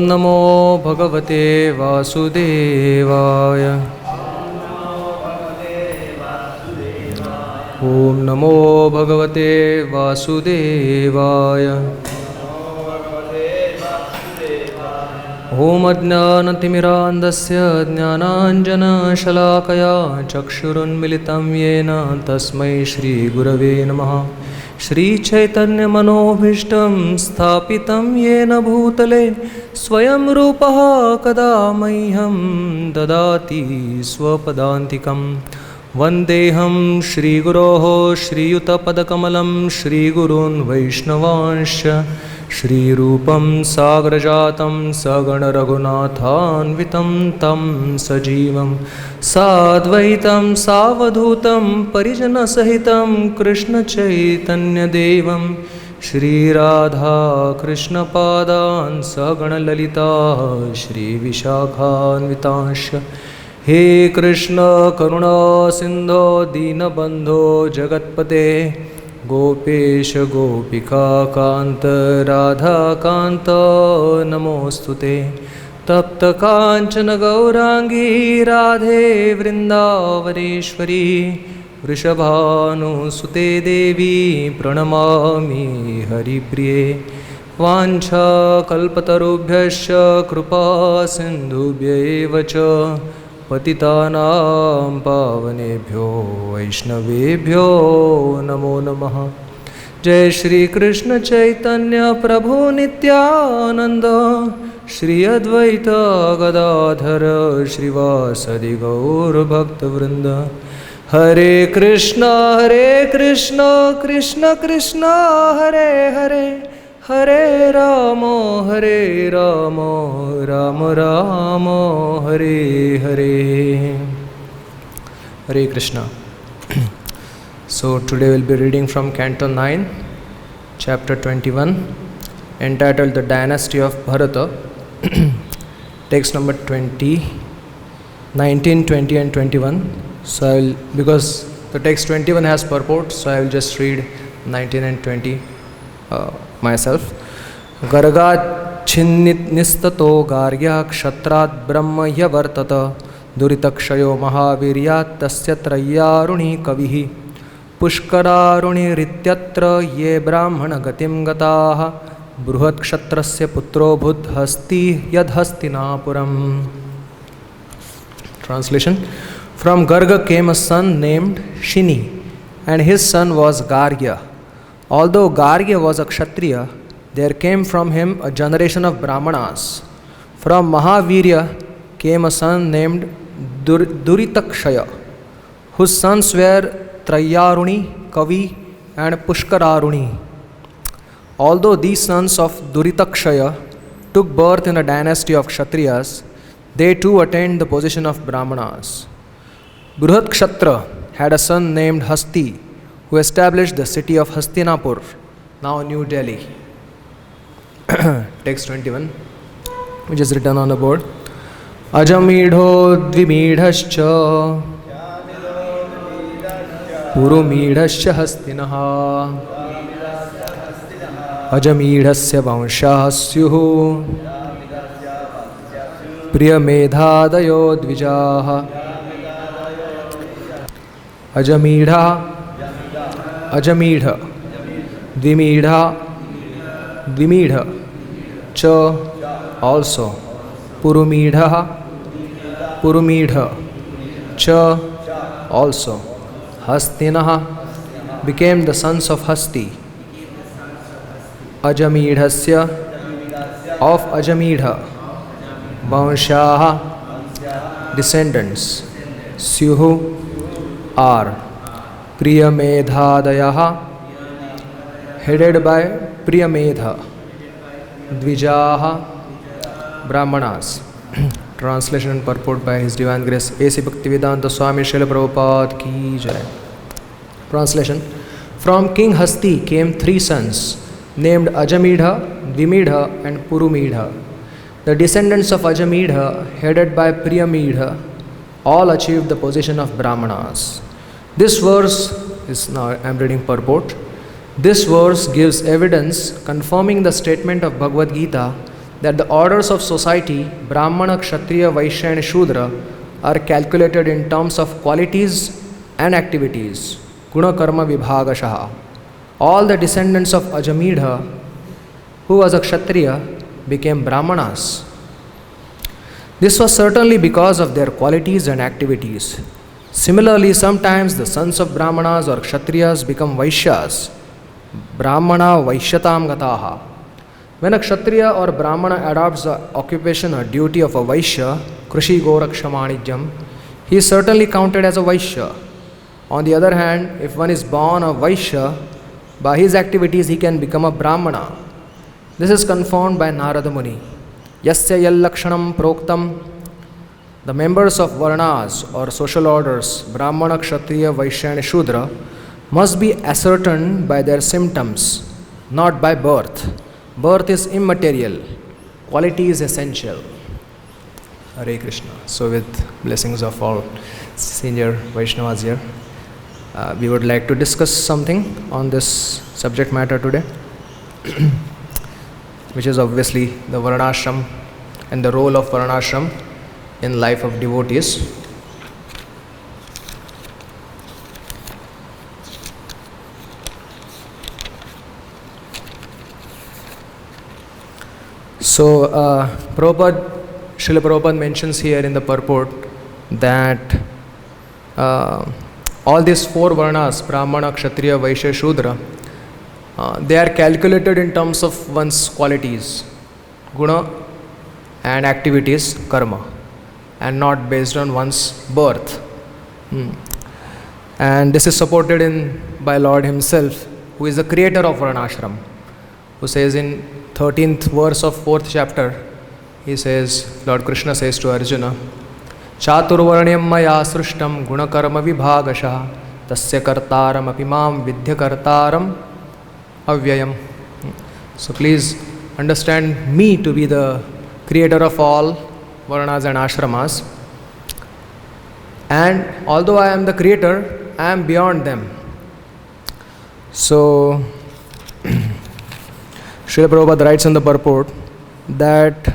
नमो भगवते वासुदेवाय। ॐ नमो भगवते वासुदेवाय। ॐ अज्ञानतिमिरान्धस्य ज्ञानाञ्जनशलाकया चक्षुरुन्मिलितं येन तस्मै श्रीगुरवे नमः। श्रीचैतन्यमनोभीष्टं स्थापितं येन भूतले स्वयं रूपः कदा मह्यं ददाति स्वपदान्तिकं। वन्देऽहं श्रीगुरोः श्रीयुतपदकमलं श्रीगुरून् वैष्णवांश्च। श्रीरूपं साग्रजातं सगणरघुनाथान्वितं तं सजीवं साद्वैतं सावधूतं परिजनसहितं कृष्णचैतन्यदेवं श्रीराधाकृष्णपादान् सगणललिता श्रीविशाखान्वितांश्च। हे कृष्ण करुणा सिन्धो दीनबन्धो जगत्पते गोपेश गोपिका कान्त राधाकान्त नमोस्तुते। तप्त काञ्चन गौरांगी राधे वृन्दावनेश्वरी वृषभानुसुते देवी प्रणमामि हरिप्रिये। वाञ्छाकल्पतरुभ्यश्च कृपा सिन्धुभ्यैव च पतितानां पावनेभ्यो वैष्णवेभ्यो नमो नमः। जय श्री कृष्ण चैतन्य प्रभु नित्यानंद श्री अद्वैत गदाधर श्रीवासदि गौर भक्तवृंद। हरे Krishna Krishna Krishna Hare Hare Hare Ram Ram Ram Hare Hare. Hare Krishna. So today we'll be reading from Canto 9, Chapter 21, entitled The Dynasty of Bharata. Text number 20, 19, 20 and 21. So because the text 21 has purport, so I will just read 19 and 20 myself. Gargat छिन्नित निस्ततो गार्ग्या क्षत्रात् ब्रह्म ह्यवर्तत दुरितक्षयो महावीर्यात् तस्य त्रय्यारुणि कविः पुष्करारुणिरित्यत्र ये ब्राह्मण गतिं गताः बृहत्क्षत्रस्य पुत्रो बुद्धहस्ति यद्हस्तिनापुरम्. Translation. From Garga came a son named Shini, and his son was Gargya. Although Gargya was a Kshatriya, there came from him a generation of Brahmanas. From Mahavirya came a son named Duritakshaya, whose sons were Trayaruni, Kavi and Pushkararuni. Although these sons of Duritakshaya took birth in a dynasty of Kshatriyas, they too attained the position of Brahmanas. Bruhat had a son named Hasti, who established the city of Hastinapur, now New Delhi. Text 21, which is written on the board. Ajamidho dvimidhascha purumidhascha hastinaha ajamidhasya vanshah syuhu priyamedhadayo dvijaha. Ajamidha Dvimidha cha also. Purumidha cha also. Hastinaha became the sons of Hasti. Ajamidhasya of Ajamidha. Vanshaha descendants. Syuhu are. Priyamedhadayaha headed by Priyamedha. Dvijaha Brahmanas. Translation and purport by His Divine Grace A.C. Bhaktivedanta Swami Srila Prabhupada Ki Jai. Translation. From King Hasti came three sons named Ajamidha, Dvimidha and Purumidha. The descendants of Ajamidha headed by Priyamedha all achieved the position of Brahmanas. This verse is, now I am reading purport. This verse gives evidence confirming the statement of Bhagavad Gita that the orders of society, Brahmana, Kshatriya, Vaishya and Shudra, are calculated in terms of qualities and activities, Guna Karma Vibhagashaha. All the descendants of Ajamedha, who was a Kshatriya, became Brahmanas. This was certainly because of their qualities and activities. Similarly, sometimes the sons of Brahmanas or Kshatriyas become Vaishyas. Brahmana Vaishyatam Gataha. When a Kshatriya or Brahmana adopts the occupation or duty of a Vaishya, Krishi Gorakshamanijam, he is certainly counted as a Vaishya. On the other hand, if one is born a Vaishya, by his activities he can become a Brahmana. This is confirmed by Narada Muni. Yasya Yallakshanam Proktam. The members of Varnas or social orders, Brahmana, Kshatriya, Vaishya and Shudra, must be ascertained by their symptoms, not by birth. Birth is immaterial, quality is essential. Hare Krishna. So with blessings of all senior Vaishnavas here, we would like to discuss something on this subject matter today, which is obviously the Varnashram and the role of Varnashram in life of devotees. So, Srila Prabhupada mentions here in the purport that all these four Varnas, Brahmana, Kshatriya, Vaishya, Shudra, they are calculated in terms of one's qualities, guna, and activities, karma, and not based on one's birth. And this is supported by Lord Himself, who is the creator of Varnashram, who says in 13th verse of 4th chapter, he says, Lord Krishna says to Arjuna, Chaturvarnyam maya srishtam gunakarma vibhagasha tasya kartaram apimam vidya kartaram avyayam. So please understand me to be the creator of all Varnas and Ashramas. And although I am the creator, I am beyond them. So Srila Prabhupada writes in the purport that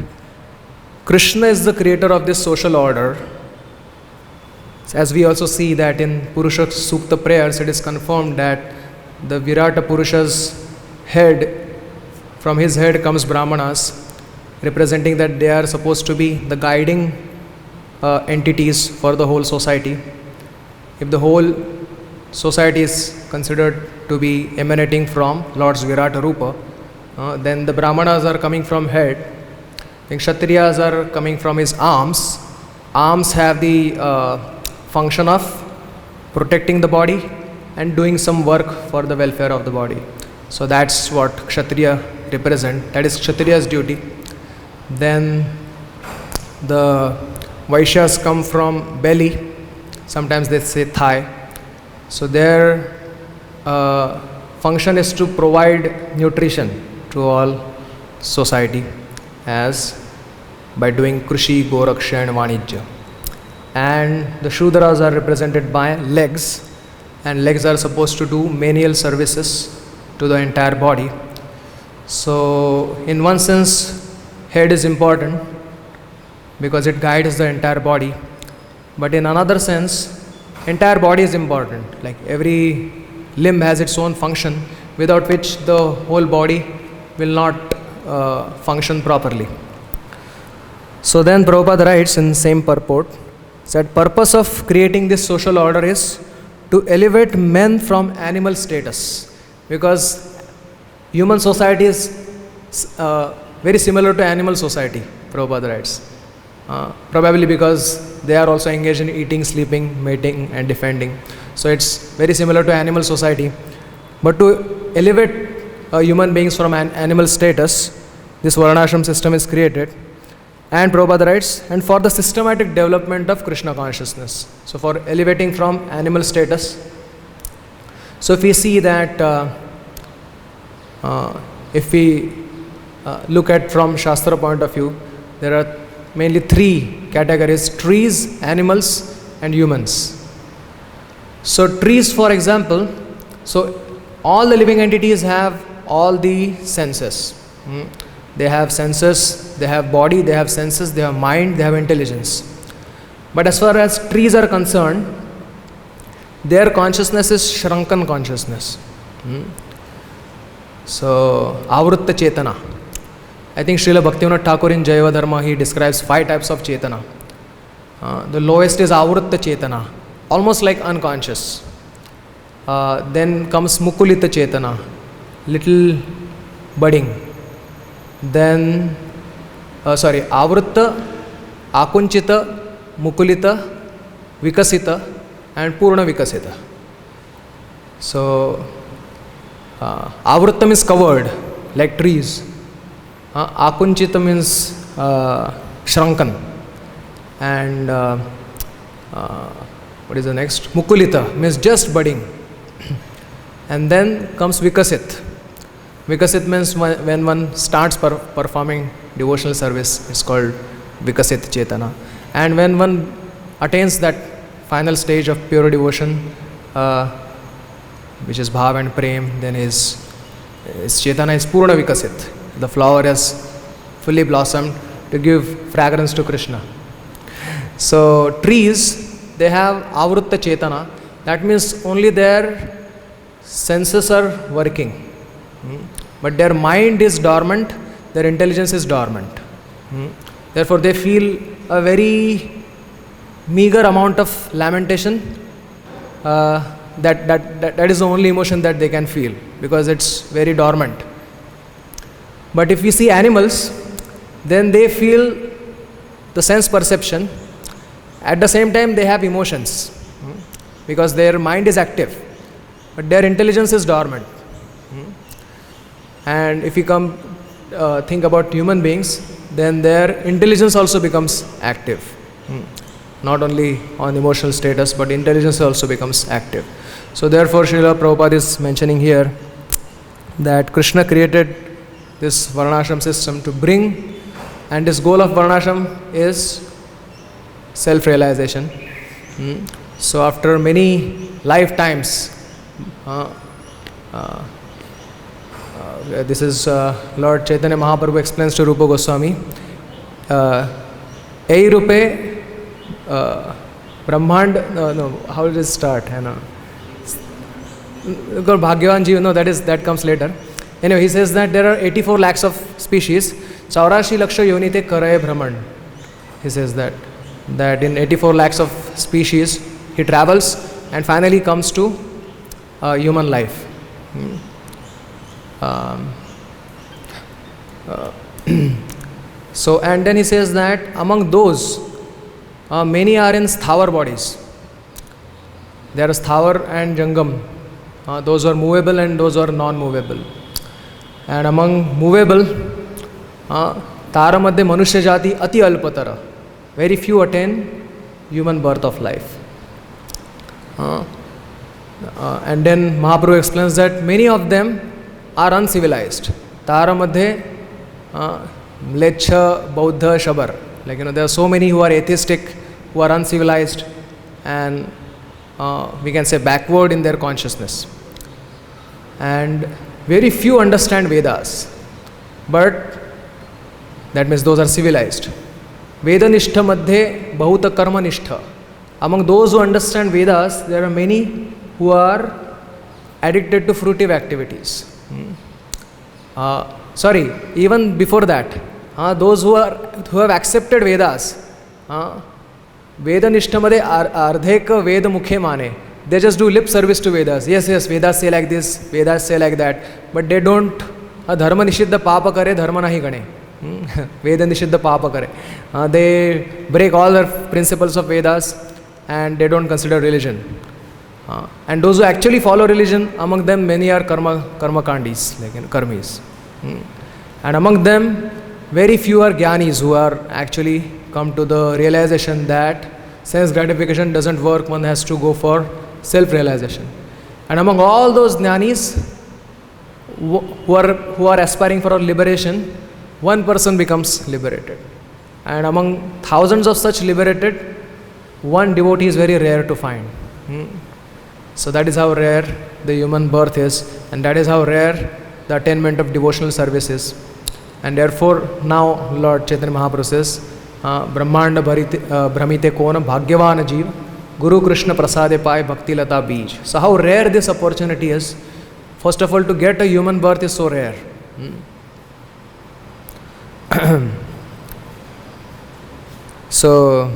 Krishna is the creator of this social order. As we also see that in Purusha Sukta prayers, it is confirmed that the Virata Purusha's head, from his head comes Brahmanas, representing that they are supposed to be the guiding entities for the whole society. If the whole society is considered to be emanating from Lord's Virata Rupa, then the Brahmanas are coming from head, the Kshatriyas are coming from his arms. Arms have the function of protecting the body and doing some work for the welfare of the body. So that's what Kshatriya represent, that is Kshatriya's duty. Then the Vaishyas come from belly, sometimes they say thigh. So their function is to provide nutrition to all society, as by doing Krishi, Goraksha and Vanijya. And the Shudras are represented by legs, and legs are supposed to do menial services to the entire body. So in one sense, head is important because it guides the entire body, but in another sense, entire body is important. Like every limb has its own function, without which the whole body will not function properly. So then Prabhupada writes in same purport, said purpose of creating this social order is to elevate men from animal status, because human society is very similar to animal society, Prabhupada writes. Probably because they are also engaged in eating, sleeping, mating and defending. So it's very similar to animal society. But to elevate human beings from an animal status, this Varnashram system is created. And Prabhupada writes, and for the systematic development of Krishna consciousness. So for elevating from animal status. So if we see that, if we look at from Shastra point of view, there are mainly three categories: trees, animals and humans. So trees, for example, so all the living entities have all the senses. they have senses, they have body, they have senses, they have mind, they have intelligence. But as far as trees are concerned, their consciousness is shrunken consciousness. So, Avrutta Chetana. I think Srila Bhaktivinoda Thakur in Jaiva Dharma, he describes 5 types of Chetana. The lowest is Avrutta Chetana, almost like unconscious. Then comes Mukulita Chetana, little budding. Then, Avrutta, Akunchita, Mukulita, Vikasita, and Purna Vikasita. So, Avrutta means covered, like trees. Akunchita means shrunken. And what is the next? Mukulita means just budding. And then comes Vikasit. Vikasit means when one starts performing devotional service, it's called Vikasit Chetana. And when one attains that final stage of pure devotion, which is Bhav and Prem, then his Chetana is Purna Vikasit. The flower has fully blossomed to give fragrance to Krishna. So trees, they have Avrutta Chetana. That means only their senses are working. But their mind is dormant, their intelligence is dormant. Therefore, they feel a very meager amount of lamentation. That is the only emotion that they can feel, because it's very dormant. But if we see animals, then they feel the sense perception. At the same time, they have emotions, because their mind is active, but their intelligence is dormant. And if you think about human beings, then their intelligence also becomes active. Not only on emotional status, but intelligence also becomes active. So therefore, Srila Prabhupada is mentioning here that Krishna created this Varnashram system to bring, and this goal of Varnashram is self-realization. So after many lifetimes, this is Lord Chaitanya Mahaprabhu explains to Rupa Goswami, Ei Rupe Brahmand, how did it start? Bhagyavan Ji, that comes later. Anyway, he says that there are 84 lakhs of species. Chaurashi laksha yonite karaye brahman. He says that in 84 lakhs of species, he travels and finally comes to human life. So, and then he says that among those, many are in sthawar bodies. There are sthawar and jangam. Those are movable and those are non-movable. And among movable, Tara madhye manushya jati ati alpatara. Very few attain human birth of life. And then Mahaprabhu explains that many of them are uncivilized. Tara madhye Mlecha, Bauddha, Shabar. There are so many who are atheistic, who are uncivilized, and we can say backward in their consciousness. And very few understand Vedas, but that means those are civilized. Veda nishtha madhye bahuta karma nishtha. Among those who understand Vedas, there are many who are addicted to fruitive activities. Even before that, those who have accepted Vedas, Veda nishtha madhye ardheka Veda mukhe mane. They just do lip service to Vedas. Yes, Vedas say like this, Vedas say like that. But they don't, dharma nishiddha papa kare, dharma nahi gane. Veda nishiddha papa kare. They break all the principles of Vedas and they don't consider religion. And those who actually follow religion, among them many are karma kandis, karmis. And among them, very few are jnanis who are actually come to the realization that sense gratification doesn't work, one has to go for self-realization. And among all those jnanis who are aspiring for liberation, one person becomes liberated. And among thousands of such liberated, one devotee is very rare to find. So that is how rare the human birth is, and that is how rare the attainment of devotional service is. And therefore, now Lord Chaitanya Mahaprabhu says, Brahmanda Brahmite Kona Bhagyavan Jeev, Guru Krishna Prasade Pai Bhakti Lata Bij. So, how rare this opportunity is. First of all, to get a human birth is so rare. So,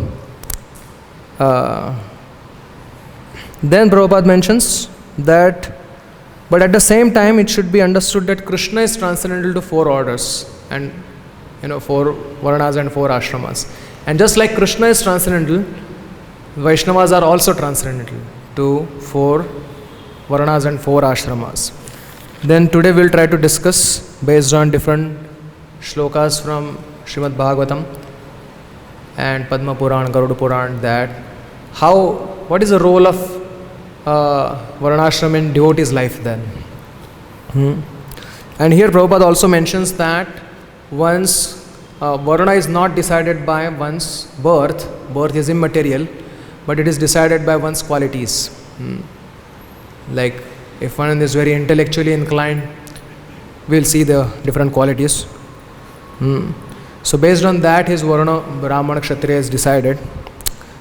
then Prabhupada mentions that, but at the same time, it should be understood that Krishna is transcendental to 4 orders and 4 Varnas and 4 ashramas. And just like Krishna is transcendental, Vaishnavas are also transcendental to 4 Varnas and 4 ashramas. Then today we'll try to discuss based on different shlokas from Srimad Bhagavatam and Padma Puran, Garuda Puran, that what is the role of Varnashram in devotee's life then. And here Prabhupada also mentions that once Varna is not decided by one's birth is immaterial, but it is decided by one's qualities. Like if one is very intellectually inclined, we'll see the different qualities. So based on that, his Varna, Brahmana, Kshatriya is decided.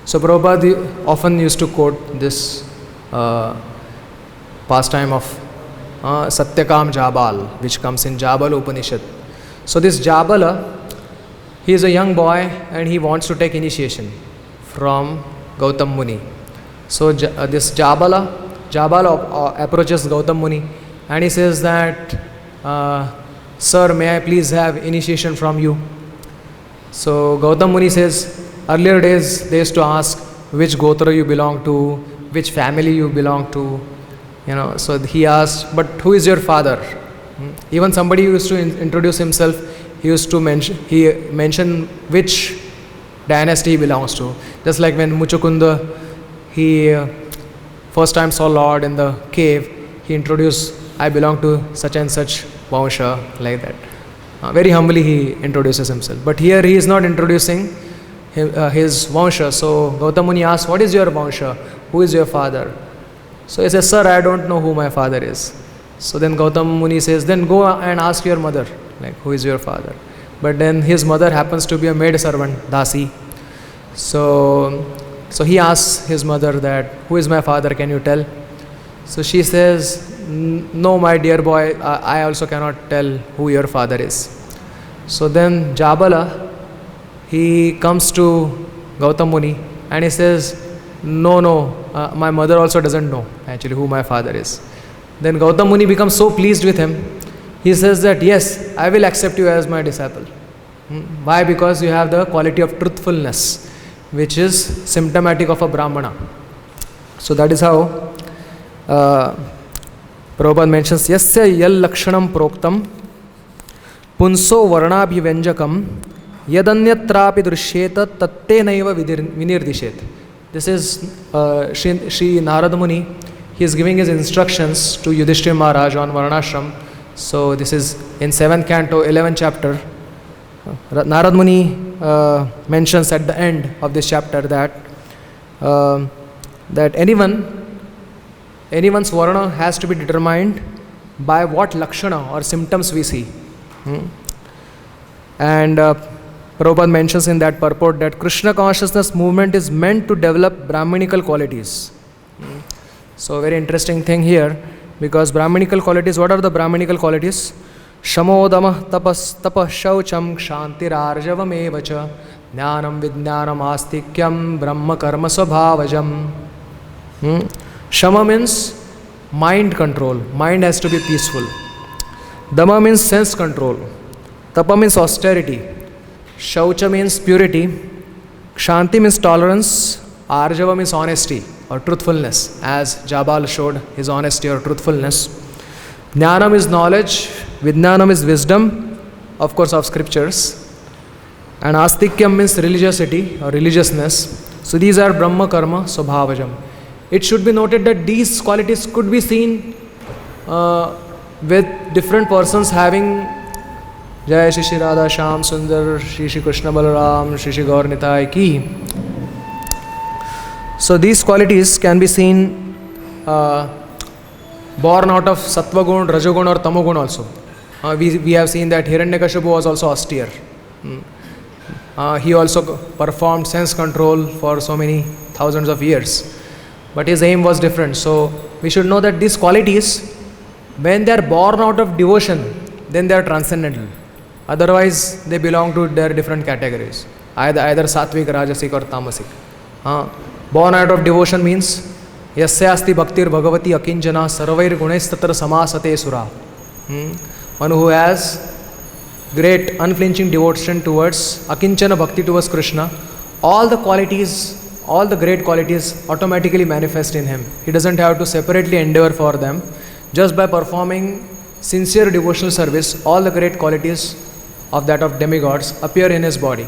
So Prabhupada often used to quote this pastime of Satyakam Jabal, which comes in Jabal Upanishad. So this Jabala, he is a young boy and he wants to take initiation from Gautam Muni. So this Jabala approaches Gautam Muni and he says that, Sir, may I please have initiation from you? So Gautam Muni says, earlier days they used to ask which Gotra you belong to, which family you belong to, so he asked, but who is your father? Even somebody who used to introduce himself, he used to mention which dynasty he belongs to. Just like when Muchukunda, he first time saw Lord in the cave, he introduced, I belong to such and such Vansha, like that. Very humbly he introduces himself. But here he is not introducing his Vansha. So Gautam Muni asks, what is your Vansha? Who is your father? So he says, sir, I don't know who my father is. So then Gautam Muni says, then go and ask your mother, like, who is your father? But then his mother happens to be a maid servant, Dasi. So he asks his mother that, who is my father, can you tell? So she says, no, my dear boy, I also cannot tell who your father is. So then Jabala, he comes to Gautam Muni and he says, no, my mother also doesn't know actually who my father is. Then Gautam Muni becomes so pleased with him. He says that, yes, I will accept you as my disciple. Why? Because you have the quality of truthfulness, which is symptomatic of a Brahmana. So that is how Prabhupada mentions, Yasya yal lakshanam proktam punso varnabhivenjakam yadanyatrapi drishyeta tatte naiva vinirdishet. This is Shri Narada Muni. He is giving his instructions to Yudhishthira Maharaj on Varnashram. So this is in 7th canto, 11th chapter. Narada Muni mentions at the end of this chapter that anyone's Varna has to be determined by what Lakshana or symptoms we see. And Prabhupada mentions in that purport that Krishna consciousness movement is meant to develop Brahminical qualities. So very interesting thing here, because Brahminical qualities, what are the Brahminical qualities? Shamodama tapas shaucham kshantirarjavam evacha jnanam vidnanam astikyam brahma karma svabhavajam. Shama means mind control. Mind has to be peaceful. Dama means sense control. Tapa means austerity. Shaucha means purity. Kshanti means tolerance. Arjava means honesty or truthfulness, as Jabal showed his honesty or truthfulness. Jnanam is knowledge. Vidnanam is wisdom, of course, of scriptures. And Astikyam means religiosity or religiousness. So these are Brahma Karma Svabhavajam. It should be noted that these qualities could be seen with different persons having Jai Shri Shri Radha Shyam Sundar Shri Shri Krishna Balaram Shri Shri Gaur Nitai Ki. So these qualities can be seen born out of Sattva Gun, Rajogun or Tamogun also. We have seen that Hiranyakashipu was also austere. He also performed sense control for so many thousands of years. But his aim was different. So we should know that these qualities, when they are born out of devotion, then they are transcendental. Otherwise, they belong to their different categories. Either sattvic, rajasic or tamasic. Born out of devotion means yasyasti bhaktir bhagavati akinchana sarvair gunestatra samasate sura. One who has great unflinching devotion towards akinchana bhakti towards Krishna, all the great qualities automatically manifest in him. He doesn't have to separately endeavor for them. Just by performing sincere devotional service, all the great qualities of that of demigods appear in his body.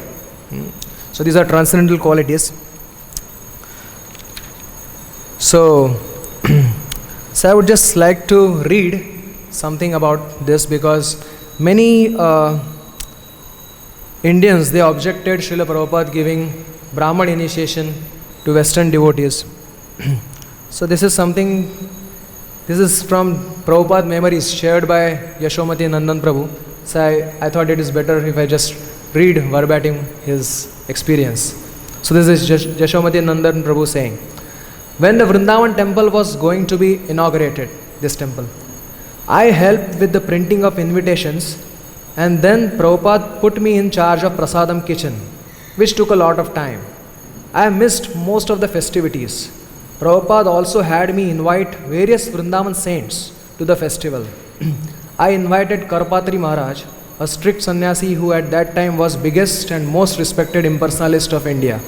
So these are transcendental qualities. So I would just like to read something about this, because many Indians, they objected Srila Prabhupada giving Brahman initiation to Western devotees. So this is from Prabhupada memories shared by Yashomati Nandan Prabhu. So I thought it is better if I just read verbatim his experience. So this is Yashomati Nandan Prabhu saying, when the Vrindavan temple was going to be inaugurated, this temple, I helped with the printing of invitations, and then Prabhupada put me in charge of Prasadam kitchen, which took a lot of time. I missed most of the festivities. Prabhupada also had me invite various Vrindavan saints to the festival. I invited Karpatri Maharaj, a strict sannyasi who at that time was biggest and most respected impersonalist of India,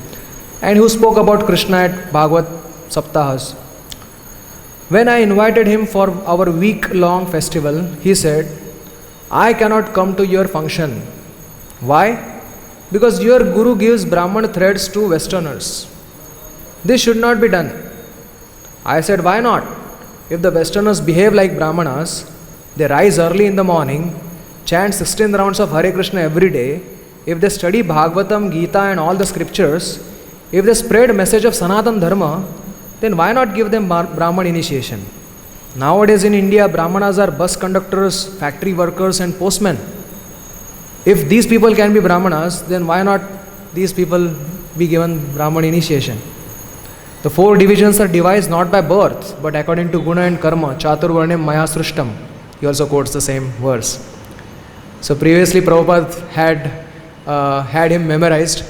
and who spoke about Krishna at Bhagavad Saptahas. When I invited him for our week-long festival, he said, I cannot come to your function. Why? Because your Guru gives Brahman threads to Westerners. This should not be done. I said, why not? If the Westerners behave like Brahmanas, they rise early in the morning, chant 16 rounds of Hare Krishna every day, if they study Bhagavatam, Gita and all the scriptures, if they spread a message of Sanatan Dharma, then why not give them Brahman initiation? Nowadays in India, Brahmanas are bus conductors, factory workers and postmen. If these people can be Brahmanas, then why not these people be given Brahman initiation? The 4 divisions are devised not by birth, but according to Guna and Karma, Chaturvarnem Maya Srishtam. He also quotes the same verse. So previously Prabhupada had him memorized.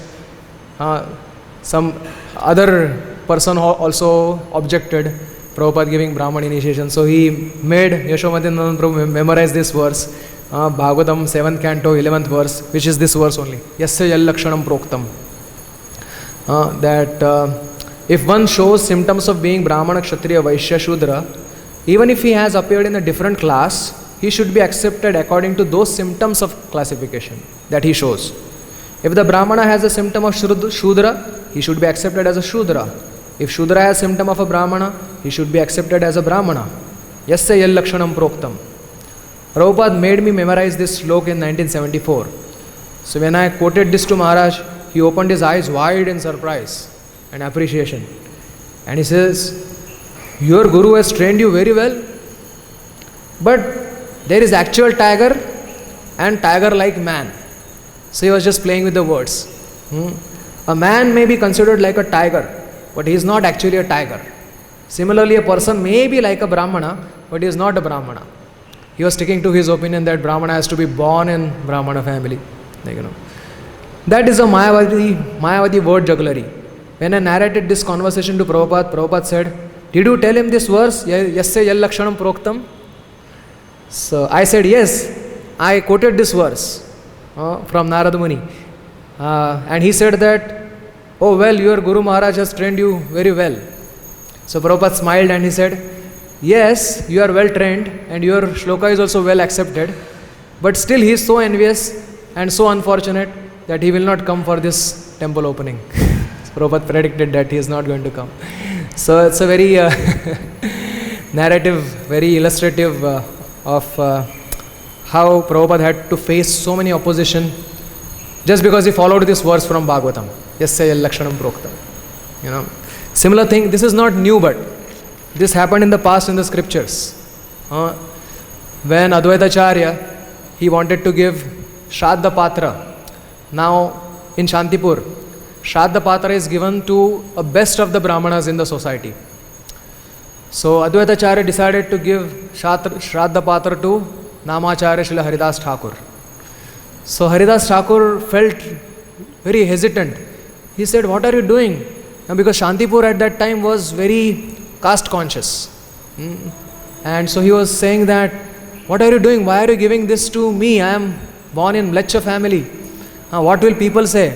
Some other person also objected Prabhupada giving Brahman initiation. So he made Yashomati Nandan Prabhu memorize this verse, Bhagavatam 7th canto 11th verse, which is this verse only. Yasya yal lakshanam proktam. If one shows symptoms of being Brahmana, Kshatriya, Vaishya, Shudra, even if he has appeared in a different class, he should be accepted according to those symptoms of classification that he shows. If the Brahmana has a symptom of Shudra, he should be accepted as a Shudra. If Shudra has a symptom of a Brahmana, he should be accepted as a Brahmana. Yasya yal lakshanam proktam. Prabhupada made me memorize this sloka in 1974. So when I quoted this to Maharaj, he opened his eyes wide in surprise and appreciation. And he says, your Guru has trained you very well, but there is actual tiger and tiger-like man. So he was just playing with the words. A man may be considered like a tiger, but he is not actually a tiger. Similarly, a person may be like a Brahmana, but he is not a Brahmana. He was sticking to his opinion that Brahmana has to be born in Brahmana family. That is a Mayavadi word jugglery. When I narrated this conversation to Prabhupada, Prabhupada said, did you tell him this verse, Yasya yal lakshanam proktam? So I said, yes, I quoted this verse from Narada Muni. And he said that, oh well, your Guru Maharaj has trained you very well. So Prabhupada smiled and he said, yes, you are well trained and your shloka is also well accepted, but still he is so envious and so unfortunate that he will not come for this temple opening. So Prabhupada predicted that he is not going to come. So it's a very narrative, very illustrative of how Prabhupada had to face so many opposition just because he followed this verse from Bhagavatam. Yasya yal lakshanam proktam. Similar thing, this is not new, but this happened in the past in the scriptures. When Advaitacharya, he wanted to give Shraddha Patra. Now in Shantipur, Shraddha Patra is given to a best of the Brahmanas in the society. So Advaitacharya decided to give Shraddha Patra to Namacharya Srila Haridas Thakur. So Haridas Thakur felt very hesitant. He said, "What are you doing?" And because Shantipur at that time was very caste conscious. And so he was saying that, "What are you doing? Why are you giving this to me? I am born in Mleccha family. What will people say?"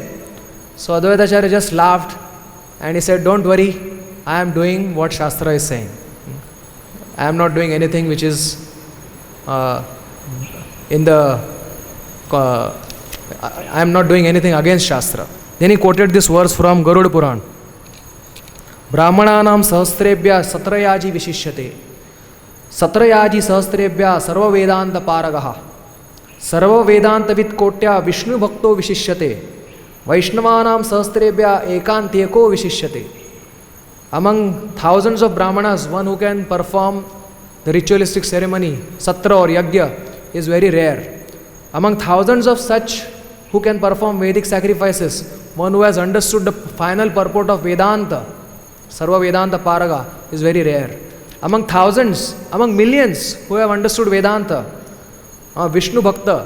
So Advaitacharya just laughed and he said, "Don't worry, I am doing what Shastra is saying. I am not doing anything which is I am not doing anything against Shastra." Then he quoted this verse from Garuda Puran. Brahmananam sahasrebhya satrayaji vishishyate. Satrayaji sahasrebhya sarva vedanta paragaha. Sarva vedanta vid kotya Vishnu bhakto vishishyate. Vaishnavanam sahasrebhya ekanteko vishishyate. Among thousands of Brahmanas, one who can perform the ritualistic ceremony, Satra or Yagya, is very rare. Among thousands of such who can perform Vedic sacrifices, one who has understood the final purport of Vedanta, Sarva Vedanta Paraga, is very rare. Among thousands, among millions who have understood Vedanta, Vishnu Bhakta,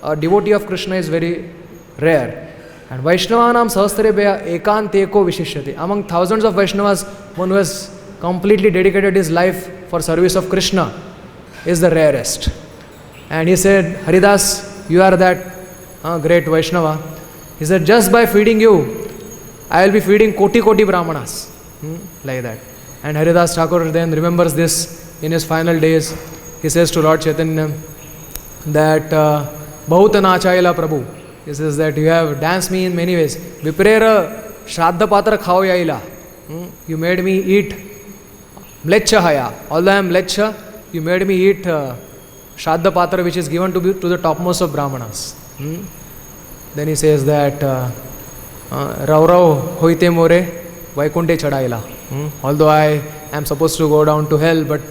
a devotee of Krishna, is very rare. And Vaishnavanam Sahasrebhya Ekanteko Vishishyate. Among thousands of Vaishnavas, one who has completely dedicated his life for service of Krishna is the rarest. And he said, "Haridas, you are that great Vaishnava." He said, "Just by feeding you, I will be feeding koti Brahmanas." Like that. And Haridas Thakur then remembers this in his final days. He says to Lord Chaitanya that Bahuta Nachayala Prabhu. He says that you have danced me in many ways. Viprera Shraddha Patra Khao Yaila. You made me eat Mleccha Haya. Although I am Mleccha, you made me eat Shraddha Patra which is given to the topmost of Brahmanas. Then he says that Rav Hoite More Vaikunte Chadaila. Although I am supposed to go down to hell, but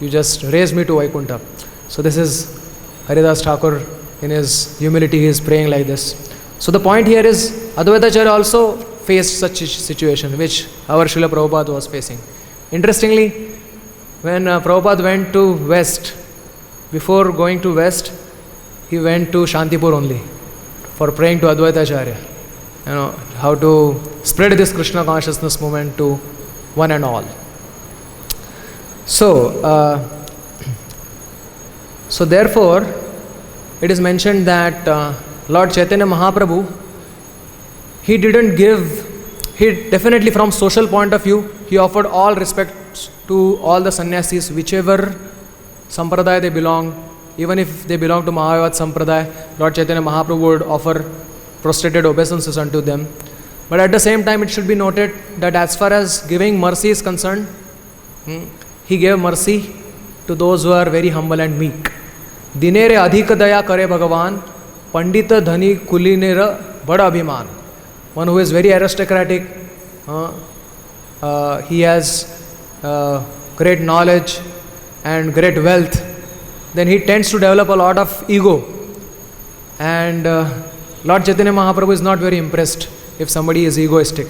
you just raised me to Vaikunta. So this is Haridas Thakur. In his humility, he is praying like this. So the point here is, Advaitacharya also faced such a situation which our Srila Prabhupada was facing. Interestingly, when Prabhupada went to West, before going to West, he went to Shantipur only for praying to Advaitacharya. How to spread this Krishna consciousness movement to one and all. So therefore, it is mentioned that Lord Chaitanya Mahaprabhu, he definitely from social point of view, he offered all respect to all the sannyasis, whichever sampradaya they belong. Even if they belong to Mahavavat Sampradaya, Lord Chaitanya Mahaprabhu would offer prostrated obeisances unto them. But at the same time, it should be noted that as far as giving mercy is concerned, he gave mercy to those who are very humble and meek. Dinere adhika daya kare Bhagavan, Pandita dhani kulinera bada abhiman. One who is very aristocratic, he has great knowledge and great wealth, then he tends to develop a lot of ego. And Lord Chaitanya Mahaprabhu is not very impressed if somebody is egoistic.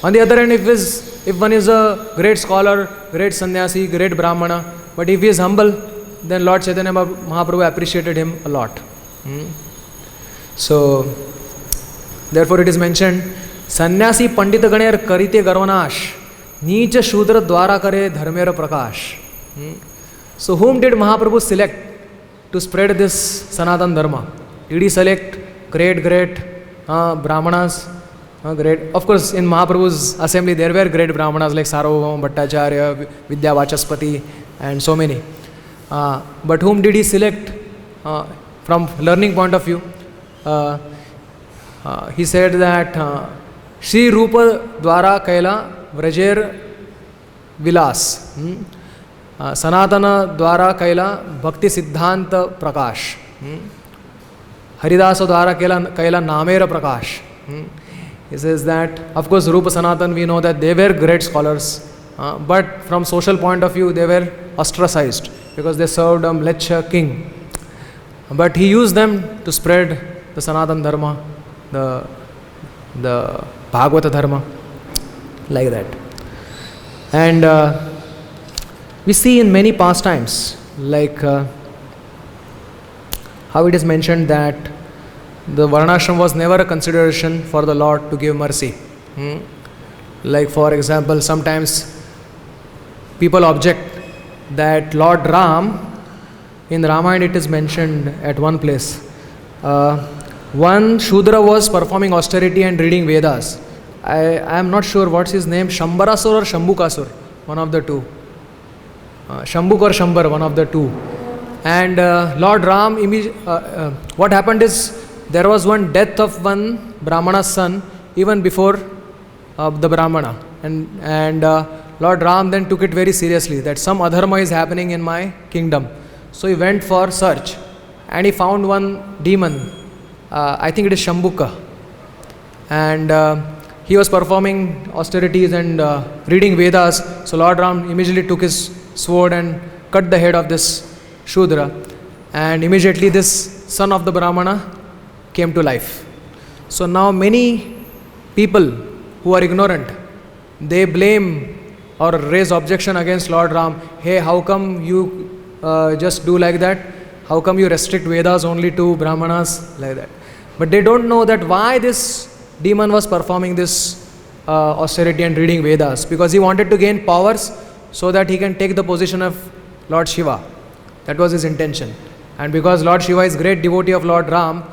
On the other hand, if one is a great scholar, great sannyasi, great brahmana, but if he is humble, then Lord Chaitanya Mahaprabhu appreciated him a lot. So, therefore it is mentioned, Sannyasi Pandita Ganer Karite Garvanash, Neecha Shudra Dwara Kare Dharmera Prakash. So, whom did Mahaprabhu select to spread this Sanatan Dharma? Did he select great Brahmanas? Great. Of course, in Mahaprabhu's assembly, there were great Brahmanas like Sarvabhauma Bhattacharya, Vidya Vachaspati, and so many. But whom did he select from learning point of view? He said that Shri Rupa Dwara Kaila Vrajer Vilas, Sanatana Dwara Kaila Bhakti Siddhanta Prakash, Haridasa Dwara Kaila Namera Prakash. He says that, of course, Rupa Sanatan, we know that they were great scholars, but from social point of view, they were ostracized because they served a Mleccha king. But he used them to spread the Sanatan Dharma, the Bhagavata Dharma, like that. And we see in many pastimes, like how it is mentioned that the Varnashram was never a consideration for the Lord to give mercy. Like for example, sometimes people object that Lord Ram, in Ramayana it is mentioned at one place, one Shudra was performing austerity and reading Vedas. I am not sure what's his name, Shambarasur or Shambukasur, one of the two. Shambuk or Shambar, one of the two. And Lord Ram, what happened is, there was one death of one Brahmana's son even before the Brahmana. And Lord Ram then took it very seriously that some adharma is happening in my kingdom. So he went for search and he found one demon, I think it is Shambuka. And he was performing austerities and reading Vedas. So Lord Ram immediately took his sword and cut the head of this Shudra. And immediately this son of the Brahmana came to life. So now many people who are ignorant, they blame or raise objection against Lord Ram. Hey, how come you just do like that? How come you restrict Vedas only to Brahmanas? Like that. But they don't know that why this demon was performing this austerity and reading Vedas. Because he wanted to gain powers so that he can take the position of Lord Shiva. That was his intention. And because Lord Shiva is great devotee of Lord Ram,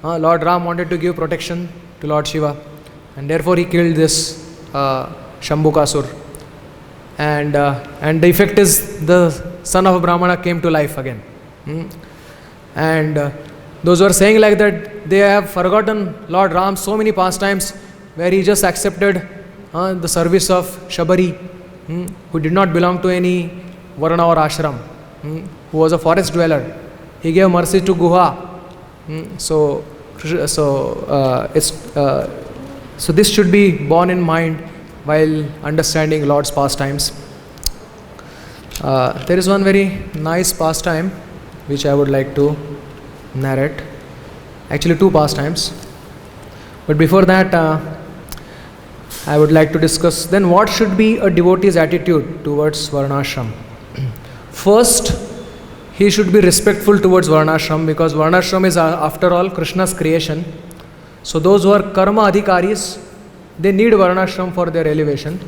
Lord Ram wanted to give protection to Lord Shiva. And therefore he killed this Shambukasur. And the effect is the son of a Brahmana came to life again. And those who are saying like that, they have forgotten Lord Ram so many pastimes where he just accepted the service of Shabari, who did not belong to any Varna or Ashram, who was a forest dweller. He gave mercy to Guha. So this should be borne in mind while understanding Lord's pastimes. There is one very nice pastime which I would like to narrate. Actually, two pastimes. But before that, I would like to discuss then what should be a devotee's attitude towards Varnashram. First, he should be respectful towards Varnashram, because Varnashram is after all Krishna's creation. So those who are karma adhikaris, they need Varnashram for their elevation.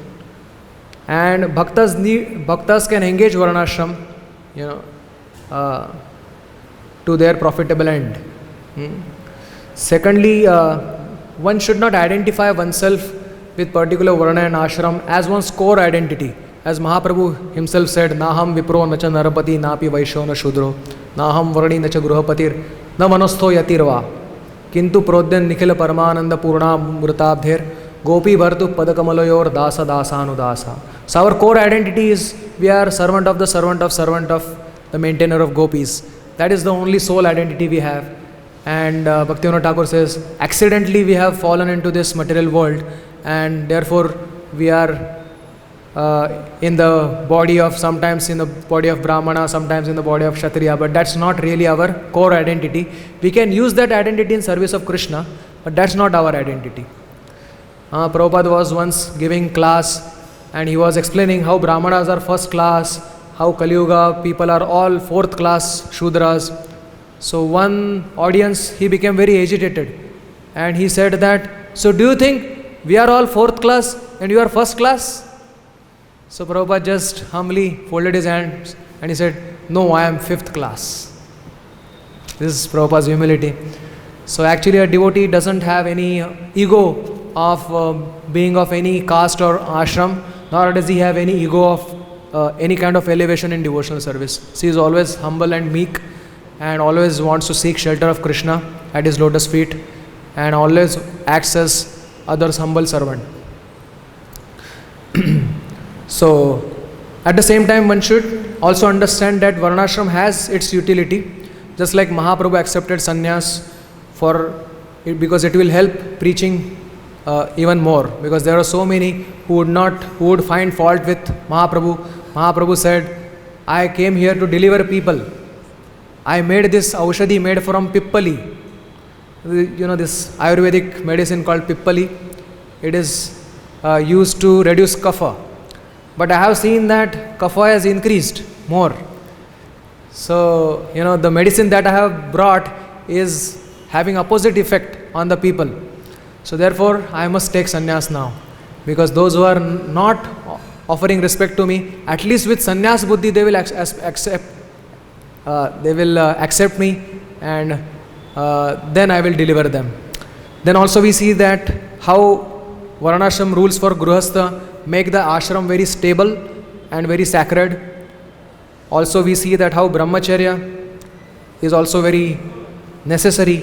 And bhaktas can engage Varnashram, to their profitable end. Secondly, one should not identify oneself with particular Varna and Ashram as one's core identity. As Mahaprabhu himself said, Naham Vipro Nacha Narapati Napi Vaishyo Na Shudro Naham Varni Nacha Gruhapatir Na Manostho Yatirva Kintu Prodyan Nikhila Paramananda Purna Mrutabdher Gopi Bhartu Padakamalayor Dasa Dasanu Dasa. So our core identity is we are servant of the maintainer of gopis. That is the only sole identity we have. And Bhaktivinoda Thakur says, accidentally we have fallen into this material world, and therefore we are in the body of, sometimes in the body of Brahmana, sometimes in the body of Kshatriya, but that's not really our core identity. We can use that identity in service of Krishna, but that's not our identity. Prabhupada was once giving class and he was explaining how Brahmanas are first class, how Kali Yuga people are all fourth class Shudras. So one audience, he became very agitated and he said that, so do you think we are all fourth class and you are first class? So Prabhupada just humbly folded his hands and he said, no, I am fifth class. This is Prabhupada's humility. So actually a devotee doesn't have any ego of being of any caste or ashram, nor does he have any ego of any kind of elevation in devotional service. So he is always humble and meek and always wants to seek shelter of Krishna at his lotus feet and always acts as others' humble servant. So at the same time one should also understand that Varnashram has its utility, just like Mahaprabhu accepted sannyas because it will help preaching even more, because there are so many who would find fault with Mahaprabhu. Mahaprabhu said, I came here to deliver people. I made this aushadhi made from pippali. You know this Ayurvedic medicine called pippali. It is used to reduce kapha. But I have seen that kapha has increased more. So, you know, the medicine that I have brought is having opposite effect on the people. So therefore, I must take sannyas now. Because those who are not offering respect to me, at least with sannyas buddhi, they will accept me, and then I will deliver them. Then also we see that how Varnashram rules for Grihastha make the ashram very stable and very sacred. Also we see that how Brahmacharya is also very necessary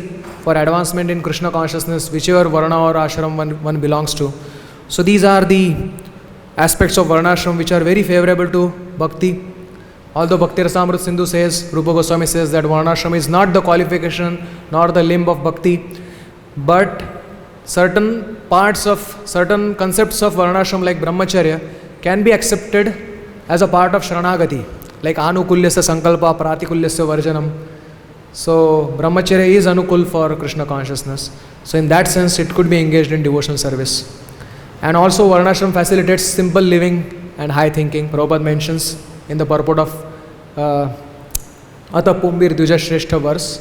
for advancement in Krishna consciousness, whichever Varna or ashram one belongs to. So these are the aspects of Varnashram which are very favorable to Bhakti. Although Bhakti Rasamrita Sindhu says, Rupa Goswami says that Varnashram is not the qualification nor the limb of Bhakti, but certain parts of, certain concepts of Varnashram like Brahmacharya can be accepted as a part of Sharanagati, like Anukulyasya Sankalpa, Pratikulyasya Varjanam. So Brahmacharya is Anukul for Krishna consciousness. So in that sense it could be engaged in devotional service. And also Varnashram facilitates simple living and high thinking. Prabhupada mentions in the purport of Ata Pumbir Dvija Shrestha verse.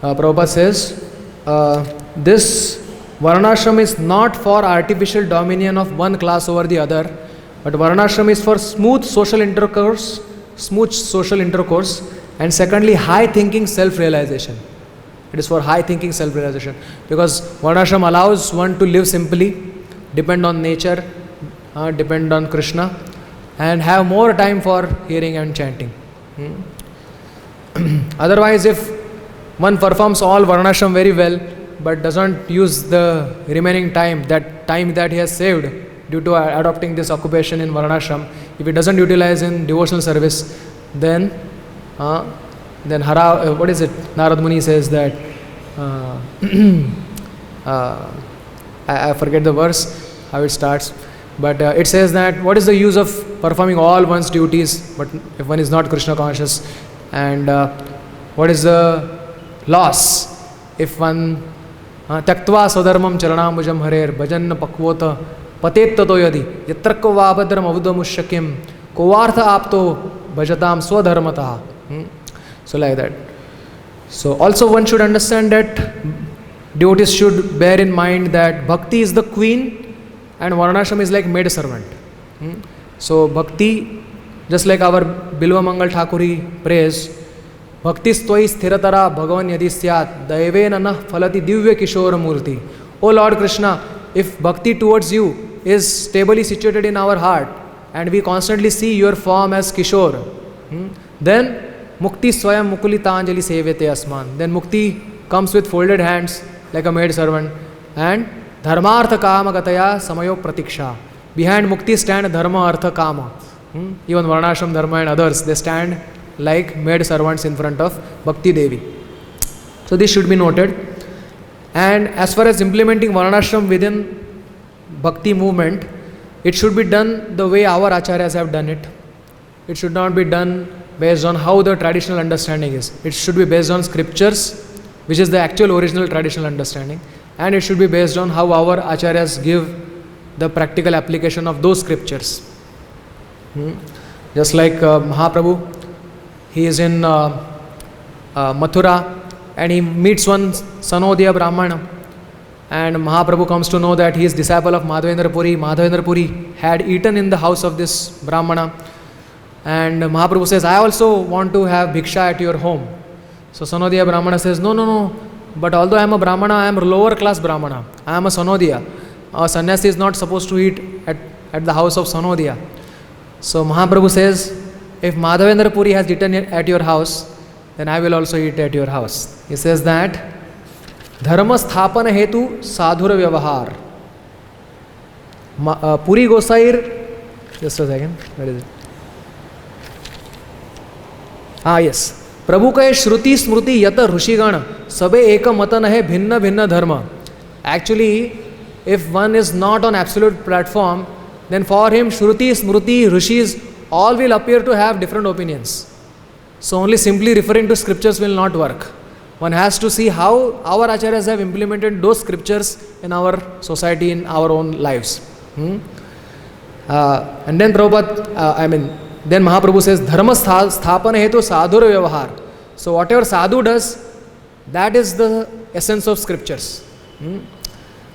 Prabhupada says, this Varnashram is not for artificial dominion of one class over the other, but Varnashram is for smooth social intercourse, and secondly, high thinking self-realization. It is for high thinking self-realization, because Varnashram allows one to live simply, depend on nature, depend on Krishna, and have more time for hearing and chanting. Otherwise, if one performs all Varnashram very well, but doesn't use the remaining time that he has saved due to adopting this occupation in Varnashram, if he doesn't utilize in devotional service, then what is it? Narad Muni says that, I forget the verse, how it starts, but it says that what is the use of performing all one's duties, but if one is not Krishna conscious, and what is the loss if one Tyaktva Swadharmam Charanambujam Harer Bhajan Pakvota Patet Tato Yadi Yatrakka Vabhadram Avudamushakim Kovartha Apto Bhajatam Swadharmataha. So like that. So also one should understand that devotees should bear in mind that Bhakti is the queen and Varnashram is like maid servant. So Bhakti, just like our Bilva Mangal Thakuri prays, Bhakti stvai sthiratara bhagavan yadi syat daivena nah phalati divya kishora murti. O Lord Krishna, if Bhakti towards you is stably situated in our heart and we constantly see your form as Kishore, then Mukti swayam mukulitanjali sevete asman. Then Mukti comes with folded hands like a maid servant, and dharmartha kama gataya samayo pratiksha. Behind Mukti stand dharma, artha, kama. Even Varnashram Dharma and others, they stand like maid servants in front of Bhakti Devi. So this should be noted. And as far as implementing Varnashram within Bhakti movement, it should be done the way our acharyas have done it. It should not be done based on how the traditional understanding is. It should be based on scriptures, which is the actual original traditional understanding, and it should be based on how our acharyas give the practical application of those scriptures. Just like Mahaprabhu, he is in Mathura and he meets one Sanodaya Brahmana, and Mahaprabhu comes to know that he is disciple of Madhavendra Puri. Madhavendra Puri had eaten in the house of this Brahmana, and Mahaprabhu says, I also want to have bhiksha at your home. So Sanodaya Brahmana says, no, but although I am a Brahmana, I am a lower class Brahmana. I am a Sanodaya. A sannyasi is not supposed to eat at the house of Sanodaya. So Mahaprabhu says, if Madhavendra Puri has eaten at your house, then I will also eat at your house. He says that Dharma sthapana hetu sadhura vyavahar. Puri Gosair, just a second, where is it? Yes. प्रभु कहे श्रुति स्मृति यत ऋषिगण सबे एक मतन है भिन्न भिन्न धर्म. Actually, if one is not on absolute platform, then for him Shruti, Smruti, Rishis all will appear to have different opinions. So only simply referring to scriptures will not work. One has to see how our acharyas have implemented those scriptures in our society, in our own lives. And then Prabhupada, then Mahaprabhu says, Dharma sthapana hetu sadhur vyavahar. So whatever sadhu does, that is the essence of scriptures.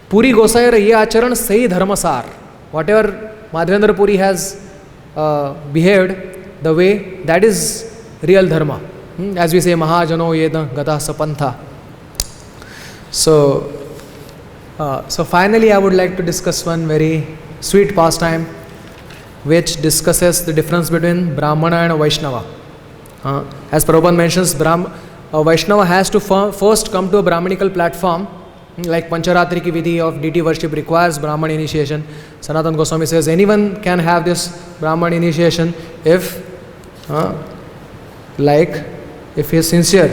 Puri Gosayar ye acharan sahi dharmasar. Whatever Madhavendra Puri has behaved, the way, that is real dharma. As we say, Mahajano yeda gata sapantha. So finally I would like to discuss one very sweet pastime which discusses the difference between Brahmana and Vaishnava. As Prabhupada mentions, a Vaishnava has to first come to a Brahmanical platform, like Pancharatri ki vidhi of deity worship requires Brahman initiation. Sanatana Goswami says anyone can have this Brahman initiation if he is sincere.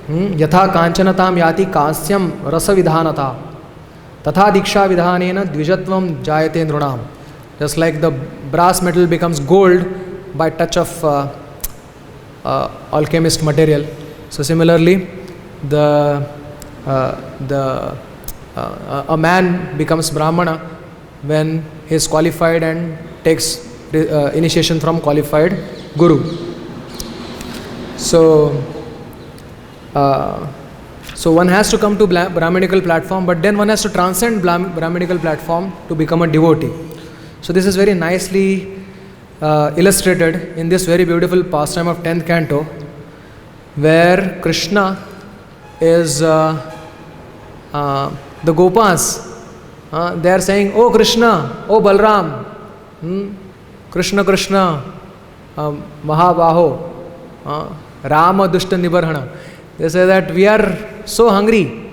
Yatha kanchanatam yati kasyam rasa vidhanata tatha diksha vidhanena dvijatvam jayate nrunam. Just like the brass metal becomes gold by touch of alchemist material, so similarly a man becomes Brahmana when he is qualified and takes initiation from qualified guru. So one has to come to Brahmanical platform, but then one has to transcend Brahmanical platform to become a devotee. So this is very nicely illustrated in this very beautiful pastime of 10th canto, where Krishna is the Gopas. They are saying, "Oh Krishna, oh Balram, Krishna Krishna, Mahabaho, Rama Dushta Nibarhana." They say that we are so hungry.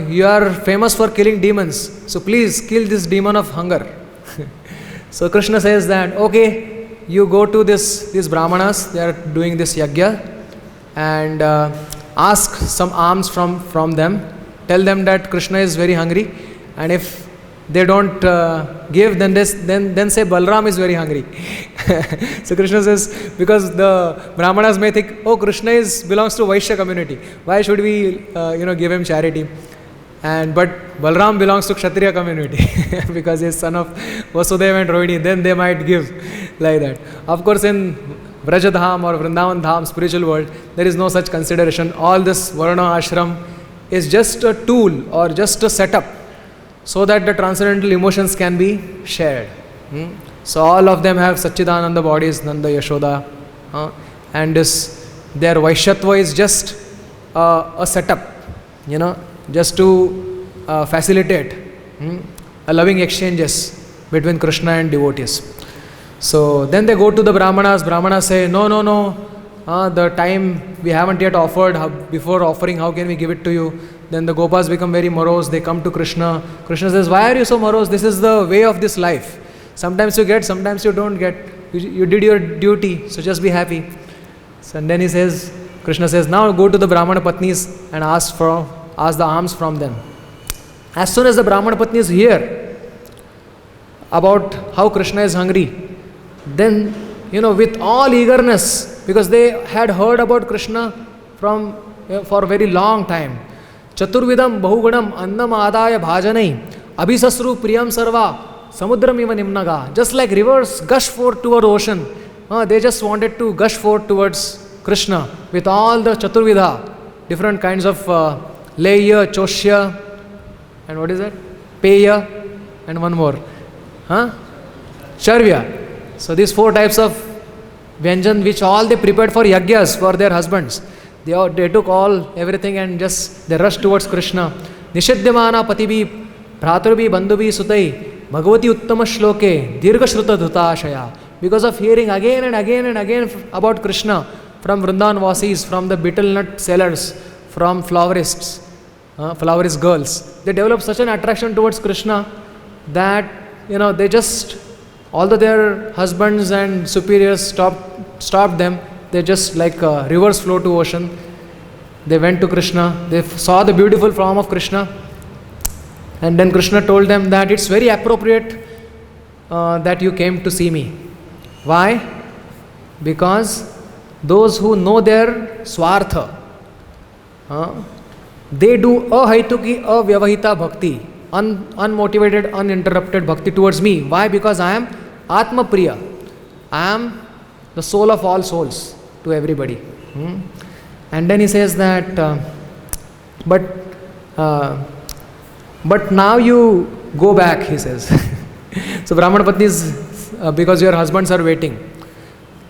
You are famous for killing demons, so please kill this demon of hunger. So Krishna says that, okay, you go to these Brahmanas, they are doing this yajna, and ask some alms from them. Tell them that Krishna is very hungry, and if they don't give, then say Balram is very hungry. So Krishna says, because the Brahmanas may think, oh, Krishna belongs to Vaishya community, why should we give him charity? But Balram belongs to Kshatriya community because he is son of Vasudeva and Rohini, then they might give like that. Of course, in Vrajadham or Vrindavan Dham, spiritual world, there is no such consideration. All this Varna ashram is just a tool or just a setup so that the transcendental emotions can be shared. So all of them have Satchidananda bodies, Nanda, Yashoda, and their Vaishyatva is just a setup, just to facilitate a loving exchanges between Krishna and devotees. So then they go to the Brahmanas. Brahmanas say, no, the time we haven't yet offered. Before offering, how can we give it to you? Then the Gopas become very morose. They come to Krishna. Krishna says, why are you so morose? This is the way of this life. Sometimes you get, sometimes you don't get. You did your duty, so just be happy. So, and then Krishna says, now go to the Brahmana Patnis and ask the alms from them. As soon as the Brahmana Patnis hear about how Krishna is hungry, then, with all eagerness, because they had heard about Krishna for a very long time. Chaturvidam bahugunam annam adaya bhajanai abhisasru priyam sarva samudram iva nimnaga. Just like rivers gush forth toward ocean, they just wanted to gush forth towards Krishna with all the Chaturvidha, different kinds of Leya, Choshya, and what is that? Peya, and one more. Charvya. So these 4 types of Vyanjan which all they prepared for yajnas for their husbands. They took everything and just they rushed towards Krishna. Nishadyamana patibhi bhraturbi bandhubi sutai bhagavati uttama shloke dirgha shruta dhutashaya. Because of hearing again and again and again about Krishna from Vrindavan Vasis, from the betel nut sellers, from florist girls, they developed such an attraction towards Krishna that they just, although their husbands and superiors stopped them, they just like rivers flow to ocean. They went to Krishna, they saw the beautiful form of Krishna, and then Krishna told them that it's very appropriate that you came to see me. Why? Because those who know their swartha, they do ahaituki avyavahita bhakti, unmotivated, uninterrupted bhakti towards me. Why? Because I am Atma Priya. I am the soul of all souls to everybody. And then he says that, but now you go back, he says. So Brahmana Patnis, because your husbands are waiting.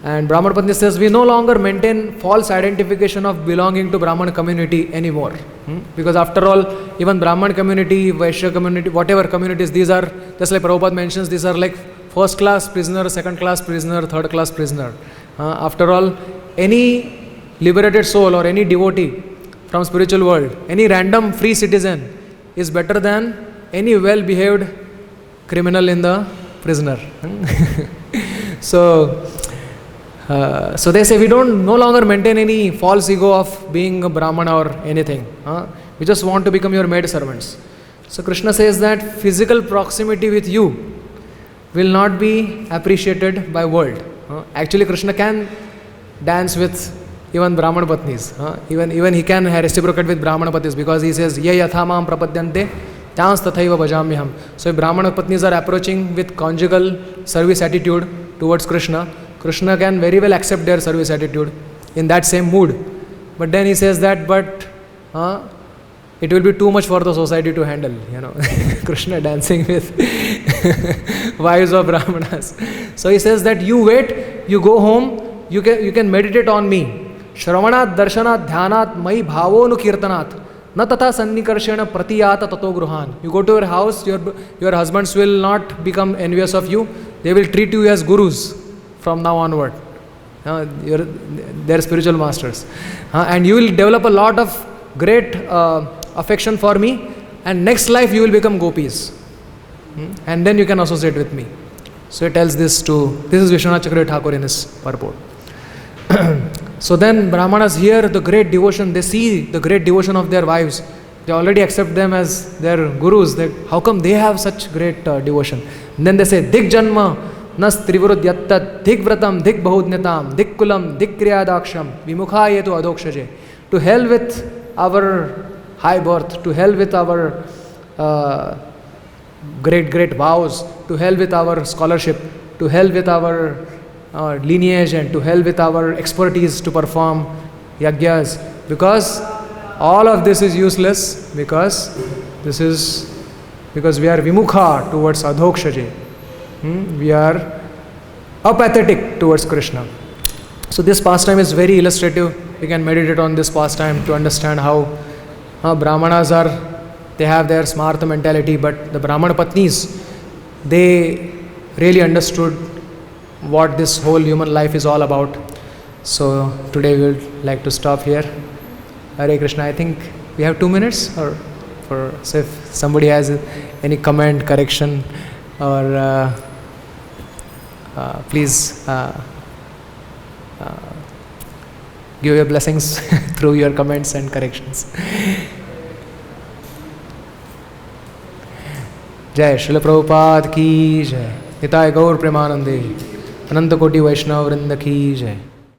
And Brahmana Patni says, we no longer maintain false identification of belonging to Brahman community anymore. Because after all, even Brahman community, Vaishya community, whatever communities, these are, just like Prabhupada mentions, these are like first class prisoner, second class prisoner, third class prisoner. After all, any liberated soul or any devotee from spiritual world, any random free citizen is better than any well-behaved criminal in the prisoner. So they say we don't no longer maintain any false ego of being a Brahmana or anything. We just want to become your maid servants. So Krishna says that physical proximity with you will not be appreciated by world. Actually, Krishna can dance with even Brahmana Patnis. Even he can reciprocate with Brahmana Patnis, because he says, Ye yatha mam prapadyante tyans tathaiva bhajamyaham. So if Brahmana Patnis are approaching with conjugal service attitude towards Krishna, Krishna can very well accept their service attitude in that same mood. But then he says that, it will be too much for the society to handle, Krishna dancing with wives of Brahmanas. So he says that you wait, you go home, you can meditate on me. Shravanat, darshanat, dhyanat, mai bhavo nukirtanat, na tatha sannikarshena pratiyata tato gruhan. You go to your house, your husbands will not become envious of you. They will treat you as gurus from now onward. They're spiritual masters. And you will develop a lot of great affection for me, and next life you will become gopis. And then you can associate with me. So he tells this is Vishwanath Chakravarti Thakur in his purport. So then Brahmanas hear the great devotion, they see the great devotion of their wives. They already accept them as their gurus. How come they have such great devotion? And then they say, Dik Janma Nas Trivrud Yattat Dik Vratam Dik Bahudnyatam Dik Kulam Dik Kriyadaksham Vimukhayetu Adokshaje. To hell with our high birth, to hell with our great vows, to hell with our scholarship, to hell with our lineage, and to hell with our expertise to perform yagyas, because all of this is useless, because we are vimukha towards adhokshaje. We are apathetic towards Krishna. So this pastime is very illustrative. We can meditate on this pastime to understand how Brahmanas they have their smartha mentality, but the Brahmana Patnis, they really understood what this whole human life is all about. So today we would like to stop here. Hare Krishna. I think we have 2 minutes, or so if somebody has any comment, correction, or please give your blessings through your comments and corrections. जय श्रील प्रभुपाद की जय। निताय गौर प्रेमानंदे। अनंत कोटि वैष्णव वृंद की जय।